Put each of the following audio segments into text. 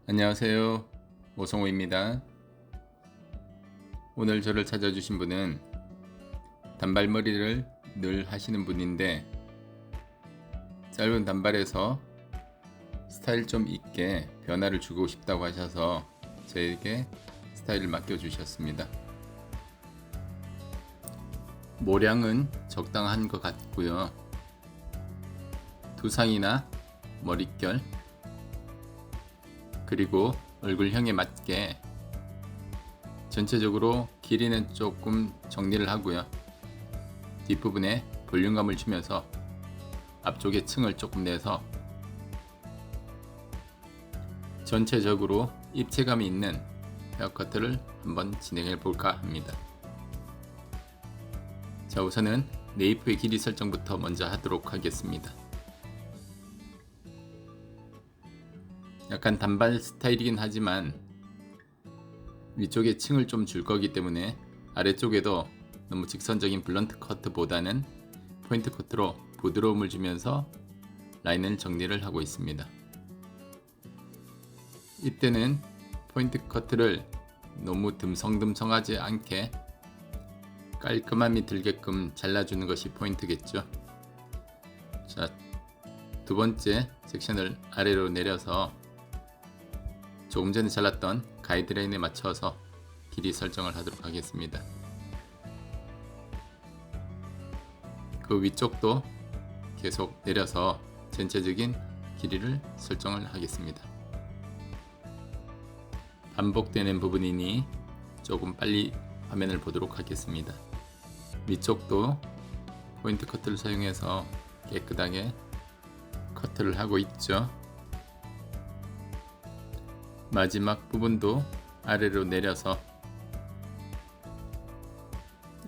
안녕하세요. 오성호입니다. 오늘 저를 찾아주신 분은 단발머리를 늘 하시는 분인데 짧은 단발에서 스타일 좀 있게 변화를 주고 싶다고 하셔서 저에게 스타일을 맡겨주셨습니다. 모량은 적당한 것 같고요. 두상이나 머릿결 그리고 얼굴형에 맞게 전체적으로 길이는 조금 정리를 하고요. 뒷부분에 볼륨감을 주면서 앞쪽에 층을 조금 내서 전체적으로 입체감이 있는 헤어커트를 한번 진행해 볼까 합니다. 자, 우선은 네이프의 길이 설정부터 먼저 하도록 하겠습니다. 약간 단발 스타일이긴 하지만 위쪽에 층을 좀 줄 거기 때문에 아래쪽에도 너무 직선적인 블런트 커트보다는 포인트 커트로 부드러움을 주면서 라인을 정리를 하고 있습니다. 이때는 포인트 커트를 너무 듬성듬성하지 않게 깔끔함이 들게끔 잘라주는 것이 포인트겠죠. 자, 두 번째 섹션을 아래로 내려서 조금 전에 잘랐던 가이드라인에 맞춰서 길이 설정을 하도록 하겠습니다. 그 위쪽도 계속 내려서 전체적인 길이를 설정을 하겠습니다. 반복되는 부분이니 조금 빨리 화면을 보도록 하겠습니다. 위쪽도 포인트 커트를 사용해서 깨끗하게 커트를 하고 있죠. 마지막 부분도 아래로 내려서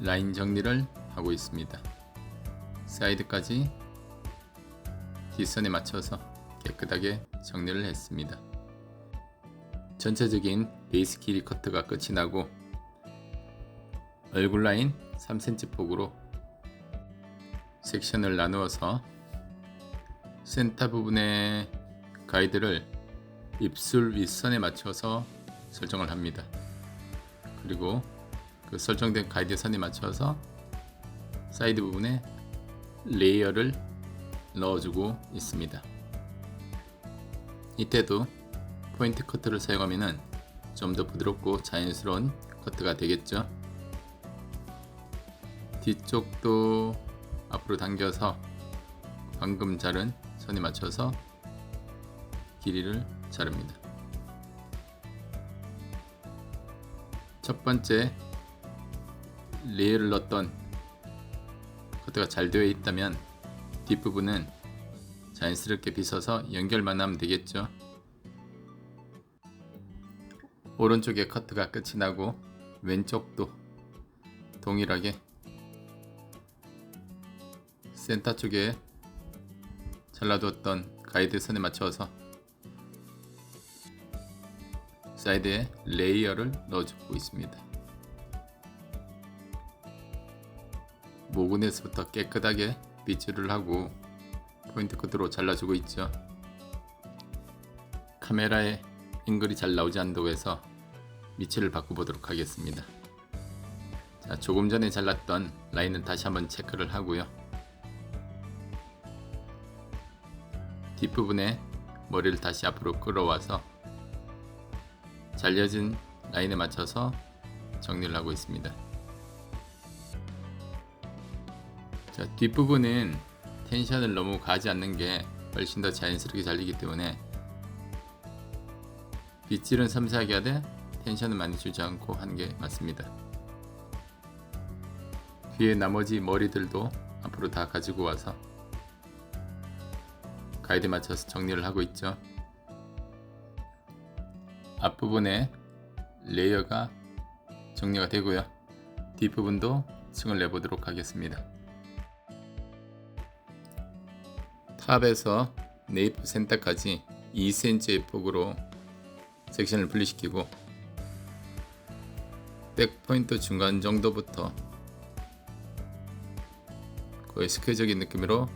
라인 정리를 하고 있습니다. 사이드까지 뒷선에 맞춰서 깨끗하게 정리를 했습니다. 전체적인 베이스 길이 커트가 끝이 나고 얼굴 라인 3cm 폭으로 섹션을 나누어서 센터 부분의 가이드를 입술 윗선에 맞춰서 설정을 합니다. 그리고 그 설정된 가이드 선에 맞춰서 사이드 부분에 레이어를 넣어주고 있습니다. 이때도 포인트 커트를 사용하면 좀 더 부드럽고 자연스러운 커트가 되겠죠. 뒤쪽도 앞으로 당겨서 방금 자른 선에 맞춰서 길이를 자릅니다. 첫 번째 레이어를 넣었던 커트가 잘 되어 있다면 뒷부분은 자연스럽게 빗어서 연결만 하면 되겠죠. 오른쪽에 커트가 끝이 나고 왼쪽도 동일하게 센터 쪽에 잘라두었던 가이드 선에 맞춰서 사이드에 레이어를 넣어주고 있습니다. 모근에서부터 깨끗하게 빗질을 하고 포인트 커트로 잘라주고 있죠. 카메라에 앵글이 잘 나오지 않는다고 해서 위치를 바꿔보도록 하겠습니다. 자, 조금 전에 잘랐던 라인은 다시 한번 체크를 하고요. 뒷부분에 머리를 다시 앞으로 끌어와서 잘려진 라인에 맞춰서 정리를 하고 있습니다. 자, 뒷부분은 텐션을 너무 가지 않는 게 훨씬 더 자연스럽게 잘리기 때문에 빗질은 섬세하게 하되 텐션을 많이 주지 않고 하는 게 맞습니다. 뒤에 나머지 머리들도 앞으로 다 가지고 와서 가이드에 맞춰서 정리를 하고 있죠. 앞부분에 레이어가 정리가 되고요. 뒷부분도 층을 내보도록 하겠습니다. 탑에서 네이프 센터까지 2cm의 폭으로 섹션을 분리시키고 백 포인트 중간 정도부터 거의 스퀘어적인 느낌으로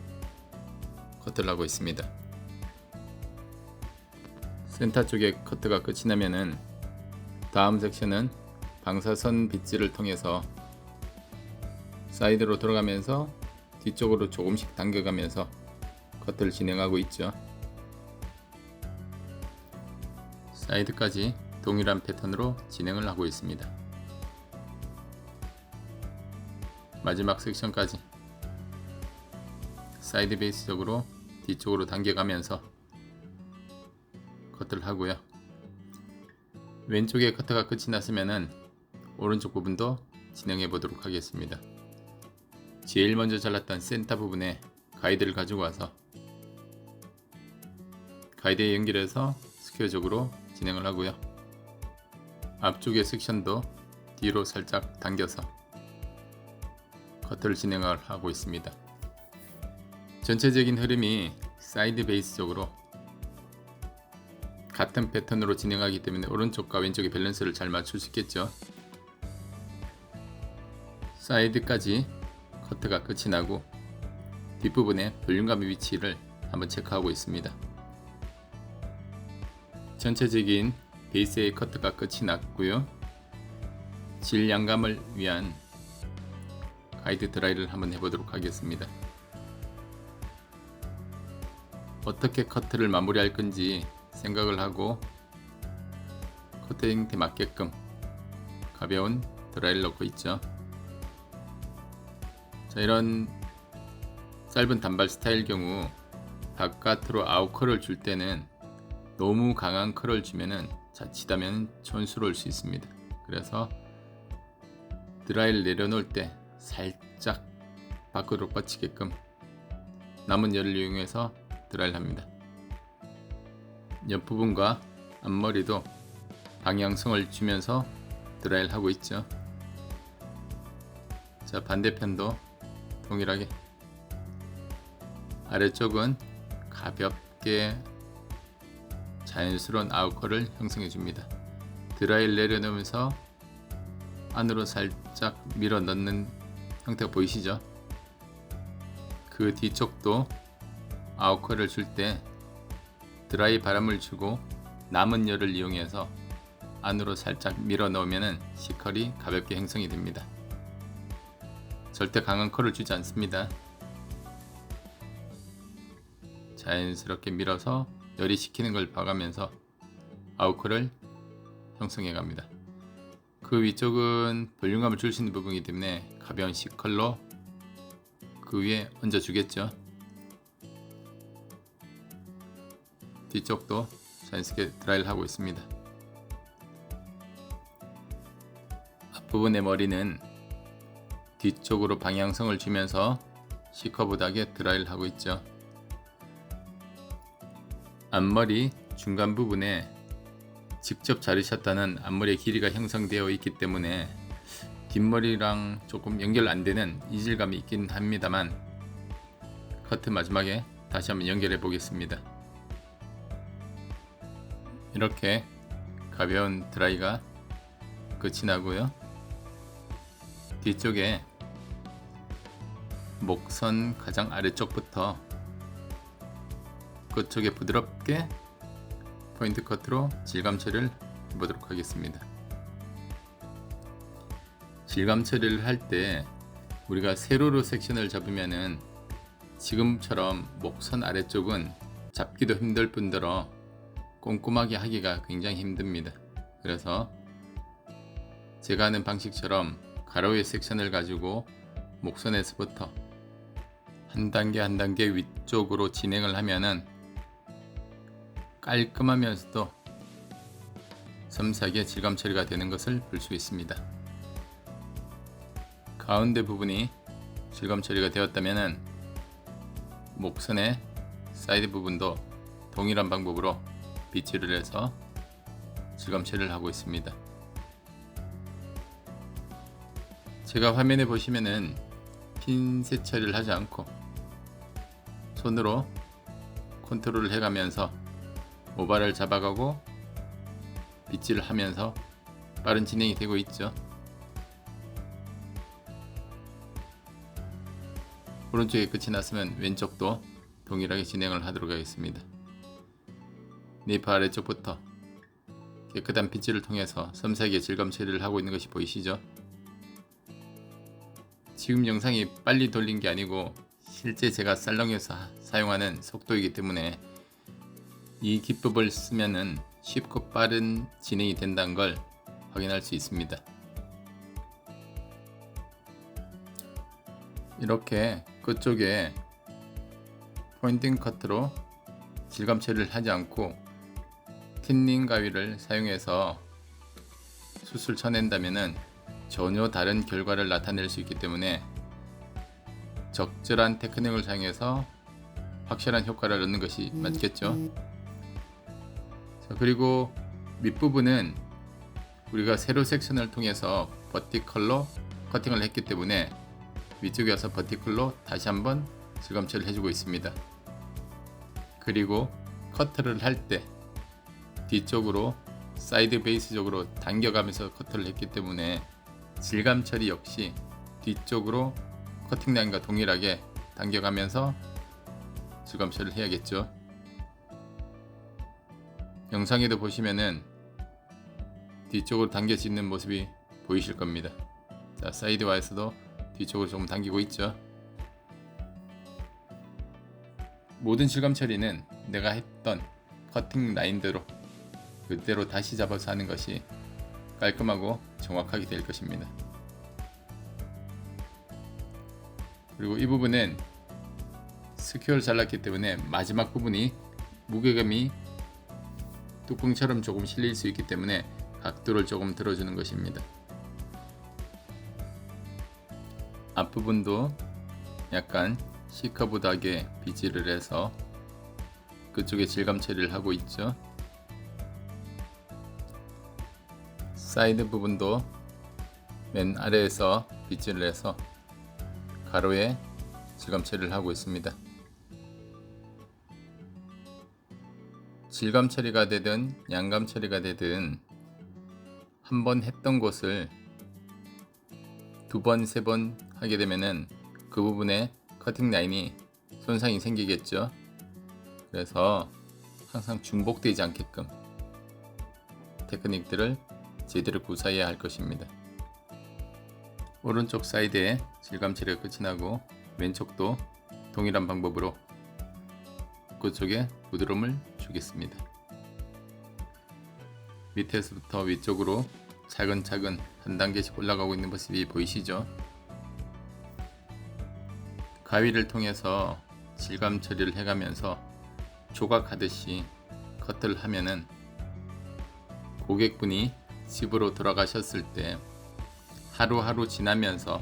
커트를 하고 있습니다. 센터 쪽에 커트가 끝이 나면은 다음 섹션은 방사선 빗질을 통해서 사이드로 돌아가면서 뒤쪽으로 조금씩 당겨가면서 커트를 진행하고 있죠. 사이드까지 동일한 패턴으로 진행을 하고 있습니다. 마지막 섹션까지 사이드 베이스 쪽으로 뒤쪽으로 당겨가면서 커트를 하고요. 왼쪽에 커트가 끝이 났으면은 오른쪽 부분도 진행해 보도록 하겠습니다. 제일 먼저 잘랐던 센터 부분에 가이드를 가지고 와서 가이드에 연결해서 스퀘어적으로 진행을 하고요. 앞쪽의 섹션도 뒤로 살짝 당겨서 커트를 진행을 하고 있습니다. 전체적인 흐름이 사이드 베이스 쪽으로 같은 패턴으로 진행하기 때문에 오른쪽과 왼쪽의 밸런스를 잘 맞출 수 있겠죠. 사이드까지 커트가 끝이 나고 뒷부분의 볼륨감의 위치를 한번 체크하고 있습니다. 전체적인 베이스의 커트가 끝이 났고요. 질 양감을 위한 가이드 드라이를 한번 해보도록 하겠습니다. 어떻게 커트를 마무리할 건지 생각을 하고 커트 형태 맞게끔 가벼운 드라이를 넣고 있죠. 자, 이런 짧은 단발 스타일 경우 바깥으로 아웃컬을 줄 때는 너무 강한 컬을 주면은 자칫하면 촌스러울 올 수 있습니다. 그래서 드라이를 내려놓을 때 살짝 밖으로 뻗치게끔 남은 열을 이용해서 드라이를 합니다. 옆부분과 앞머리도 방향성을 주면서 드라이를 하고 있죠. 자, 반대편도 동일하게 아래쪽은 가볍게 자연스러운 아웃컬을 형성해 줍니다. 드라이를 내려놓으면서 안으로 살짝 밀어 넣는 형태가 보이시죠? 그 뒤쪽도 아웃컬을 줄 때 드라이 바람을 주고 남은 열을 이용해서 안으로 살짝 밀어 넣으면 C컬이 가볍게 형성이 됩니다. 절대 강한 컬을 주지 않습니다. 자연스럽게 밀어서 열이 식히는 걸 봐가면서 아웃컬을 형성해 갑니다. 그 위쪽은 볼륨감을 줄 수 있는 부분이기 때문에 가벼운 C컬로 그 위에 얹어 주겠죠. 뒤쪽도 자연스럽게 드라이를 하고 있습니다. 앞부분의 머리는 뒤쪽으로 방향성을 주면서 C커브하게 드라이를 하고 있죠. 앞머리 중간 부분에 직접 자르셨다는 앞머리의 길이가 형성되어 있기 때문에 뒷머리랑 조금 연결 안되는 이질감이 있긴 합니다만 커트 마지막에 다시 한번 연결해 보겠습니다. 이렇게 가벼운 드라이가 끝이 나고요. 뒤쪽에 목선 가장 아래쪽부터 끝쪽에 부드럽게 포인트 커트로 질감 처리를 해보도록 하겠습니다. 질감 처리를 할 때 우리가 세로로 섹션을 잡으면은 지금처럼 목선 아래쪽은 잡기도 힘들 뿐더러 꼼꼼하게 하기가 굉장히 힘듭니다. 그래서 제가 하는 방식처럼 가로의 섹션을 가지고 목선에서부터 한 단계 한 단계 위쪽으로 진행을 하면은 깔끔하면서도 섬세하게 질감 처리가 되는 것을 볼 수 있습니다. 가운데 부분이 질감 처리가 되었다면은 목선의 사이드 부분도 동일한 방법으로 빗질을 해서 질감 처리를 하고 있습니다. 제가 화면에 보시면은 핀셋 처리를 하지 않고 손으로 컨트롤을 해가면서 모발을 잡아가고 빗질을 하면서 빠른 진행이 되고 있죠. 오른쪽에 끝이 났으면 왼쪽도 동일하게 진행을 하도록 하겠습니다. 네이프 아래쪽부터 깨끗한 빗질을 통해서 섬세하게 질감 처리를 하고 있는 것이 보이시죠? 지금 영상이 빨리 돌린 게 아니고 실제 제가 살롱에서 사용하는 속도이기 때문에 이 기법을 쓰면은 쉽고 빠른 진행이 된다는 걸 확인할 수 있습니다. 이렇게 끝쪽에 포인팅 커트로 질감 처리를 하지 않고 틴닝 가위를 사용해서 숱을 쳐낸다면은 전혀 다른 결과를 나타낼 수 있기 때문에 적절한 테크닉을 사용해서 확실한 효과를 얻는 것이 맞겠죠. 자, 그리고 밑부분은 우리가 세로 섹션을 통해서 버티컬로 커팅을 했기 때문에 위쪽에 와서 버티컬로 다시 한번 질감 처리를 해주고 있습니다. 그리고 커트를 할 때 뒤쪽으로 사이드 베이스 쪽으로 당겨가면서 커트를 했기 때문에 질감 처리 역시 뒤쪽으로 커팅 라인과 동일하게 당겨가면서 질감 처리를 해야겠죠. 영상에도 보시면은 뒤쪽으로 당겨져 있는 모습이 보이실 겁니다. 자, 사이드 와에서도 뒤쪽으로 조금 당기고 있죠. 모든 질감 처리는 내가 했던 커팅 라인대로 그대로 다시 잡아서 하는 것이 깔끔하고 정확하게 될 것입니다. 그리고 이 부분은 스퀘어를 잘랐기 때문에 마지막 부분이 무게감이 뚜껑처럼 조금 실릴 수 있기 때문에 각도를 조금 들어주는 것입니다. 앞부분도 약간 C커브하게 빗질을 해서 그쪽에 질감 처리를 하고 있죠. 사이드 부분도 맨 아래에서 빗질을 해서 가로에 질감 처리를 하고 있습니다. 질감 처리가 되든 양감 처리가 되든 한번 했던 곳을 두 번, 세 번 하게 되면은 그 부분에 커팅 라인이 손상이 생기겠죠. 그래서 항상 중복되지 않게끔 테크닉들을 제대로 구사해야 할 것입니다. 오른쪽 사이드에 질감 처리가 끝이 나고 왼쪽도 동일한 방법으로 그쪽에 부드러움을 주겠습니다. 밑에서부터 위쪽으로 차근차근 한 단계씩 올라가고 있는 모습이 보이시죠? 가위를 통해서 질감 처리를 해가면서 조각하듯이 커트를 하면은 고객분이 집으로 돌아가셨을 때 하루하루 지나면서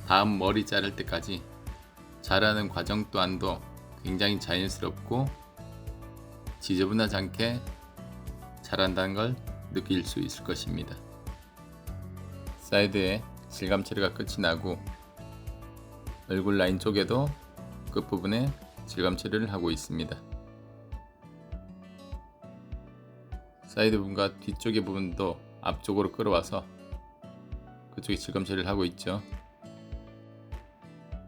다음 머리 자를 때까지 자라는 과정 또한도 굉장히 자연스럽고 지저분하지 않게 자란다는 걸 느낄 수 있을 것입니다. 사이드에 질감 처리가 끝이 나고 얼굴 라인 쪽에도 끝부분에 질감 처리를 하고 있습니다. 사이드 부분과 뒤쪽의 부분도 앞쪽으로 끌어와서 그쪽에 질감 처리를 하고 있죠.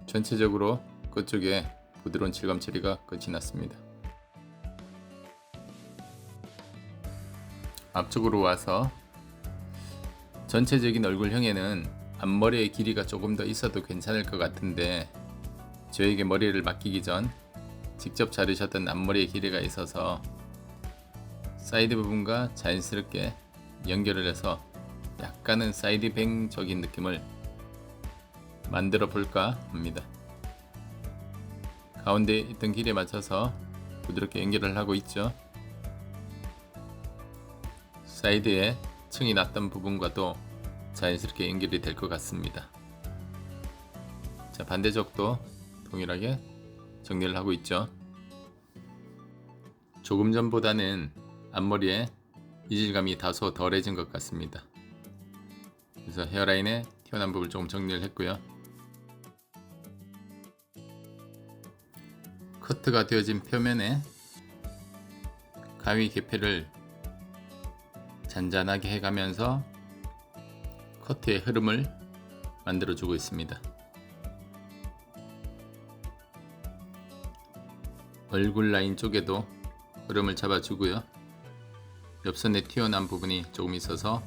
전체적으로 그쪽에 부드러운 질감 처리가 끝이 났습니다. 앞쪽으로 와서 전체적인 얼굴형에는 앞머리의 길이가 조금 더 있어도 괜찮을 것 같은데 저에게 머리를 맡기기 전 직접 자르셨던 앞머리의 길이가 있어서 사이드 부분과 자연스럽게 연결을 해서 약간은 사이드뱅적인 느낌을 만들어 볼까 합니다. 가운데 있던 길에 맞춰서 부드럽게 연결을 하고 있죠. 사이드에 층이 났던 부분과도 자연스럽게 연결이 될 것 같습니다. 자, 반대쪽도 동일하게 정리를 하고 있죠. 조금 전보다는 앞머리에 이질감이 다소 덜해진 것 같습니다. 그래서 헤어라인에 튀어나온 부분을 조금 정리를 했고요. 커트가 되어진 표면에 가위 개폐를 잔잔하게 해가면서 커트의 흐름을 만들어주고 있습니다. 얼굴 라인 쪽에도 흐름을 잡아주고요. 옆선에 튀어나온 부분이 조금 있어서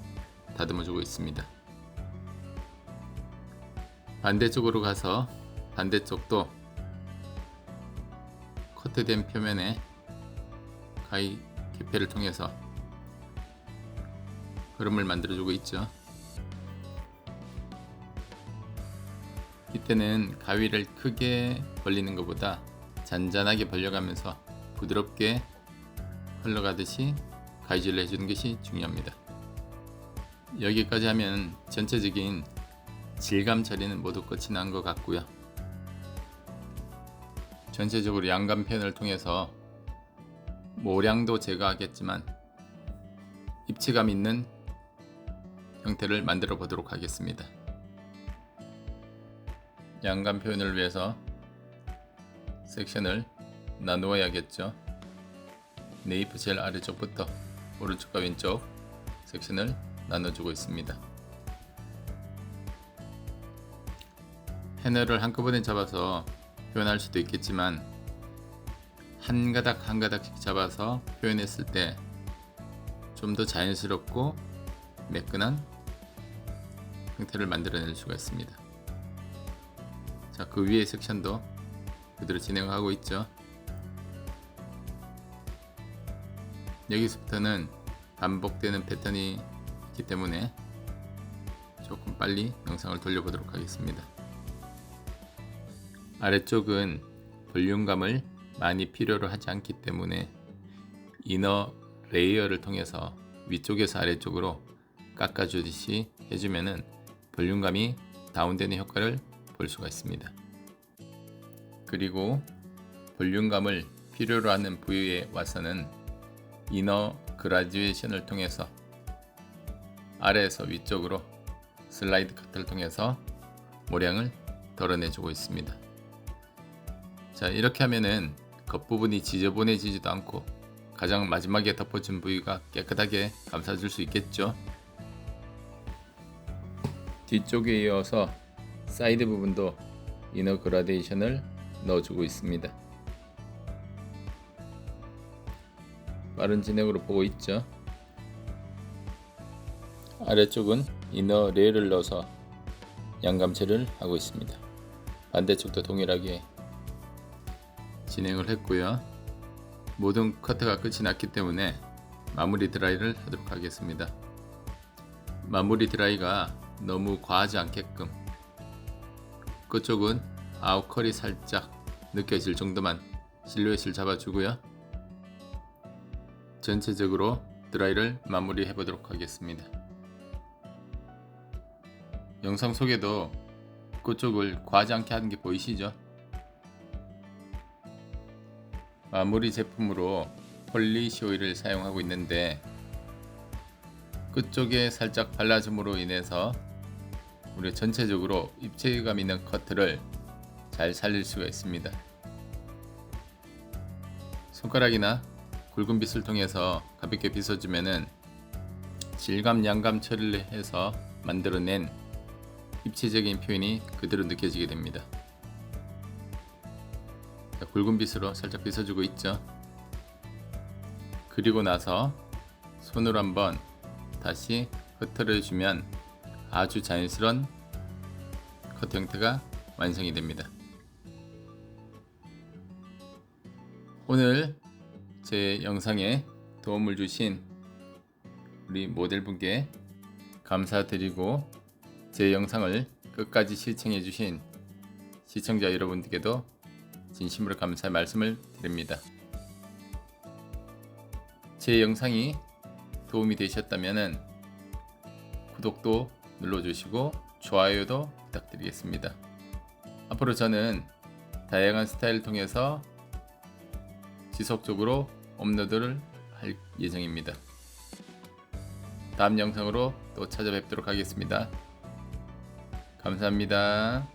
다듬어주고 있습니다. 반대쪽으로 가서 반대쪽도 커트된 표면에 가위 개폐를 통해서 흐름을 만들어주고 있죠. 이때는 가위를 크게 벌리는 것보다 잔잔하게 벌려가면서 부드럽게 흘러가듯이 가위질을 해주는 것이 중요합니다. 여기까지 하면 전체적인 질감 처리는 모두 끝이 난 것 같고요. 전체적으로 양감 표현을 통해서 모량도 제거하겠지만 입체감 있는 형태를 만들어 보도록 하겠습니다. 양감 표현을 위해서 섹션을 나누어야겠죠. 네이프 제일 아래쪽부터 오른쪽과 왼쪽 섹션을 나눠주고 있습니다. 패널을 한꺼번에 잡아서 표현할 수도 있겠지만 한 가닥 한 가닥씩 잡아서 표현했을 때 좀 더 자연스럽고 매끈한 형태를 만들어낼 수가 있습니다. 자, 그 위에 섹션도 그대로 진행하고 있죠. 여기서부터는 반복되는 패턴이 있기 때문에 조금 빨리 영상을 돌려보도록 하겠습니다. 아래쪽은 볼륨감을 많이 필요로 하지 않기 때문에 이너 레이어를 통해서 위쪽에서 아래쪽으로 깎아주듯이 해주면은 볼륨감이 다운되는 효과를 볼 수가 있습니다. 그리고 볼륨감을 필요로 하는 부위에 와서는 이너 그라듀에이션을 통해서 아래에서 위쪽으로 슬라이드 커트를 통해서 모량을 덜어내주고 있습니다. 자, 이렇게 하면은 겉부분이 지저분해지지도 않고 가장 마지막에 덮어준 부위가 깨끗하게 감싸줄 수 있겠죠. 뒤쪽에 이어서 사이드 부분도 이너 그라데이션을 넣어주고 있습니다. 빠른 진행으로 보고 있죠. 아래쪽은 이너 레이어를 넣어서 양감체를 하고 있습니다. 반대쪽도 동일하게 진행을 했고요. 모든 커트가 끝이 났기 때문에 마무리 드라이를 하도록 하겠습니다. 마무리 드라이가 너무 과하지 않게끔 끝쪽은 아웃컬이 살짝 느껴질 정도만 실루엣을 잡아주고요. 전체적으로 드라이를 마무리 해보도록 하겠습니다. 영상 속에도 끝쪽을 과하지 않게 하는 게 보이시죠? 마무리 제품으로 폴리시 오일을 사용하고 있는데 끝쪽에 살짝 발라줌으로 인해서 우리 전체적으로 입체감 있는 커트를 잘 살릴 수가 있습니다. 손가락이나 굵은 빗을 통해서 가볍게 빗어주면은 질감 양감 처리를 해서 만들어낸 입체적인 표현이 그대로 느껴지게 됩니다. 자, 굵은 빗으로 살짝 빗어주고 있죠. 그리고 나서 손으로 한번 다시 흐트러 주면 아주 자연스러운 커트 형태가 완성이 됩니다. 오늘 제 영상에 도움을 주신 우리 모델분께 감사드리고 제 영상을 끝까지 시청해 주신 시청자 여러분들께도 진심으로 감사의 말씀을 드립니다. 제 영상이 도움이 되셨다면 구독도 눌러주시고 좋아요도 부탁드리겠습니다. 앞으로 저는 다양한 스타일을 통해서 지속적으로 업로드를 할 예정입니다. 다음 영상으로 또 찾아뵙도록 하겠습니다. 감사합니다.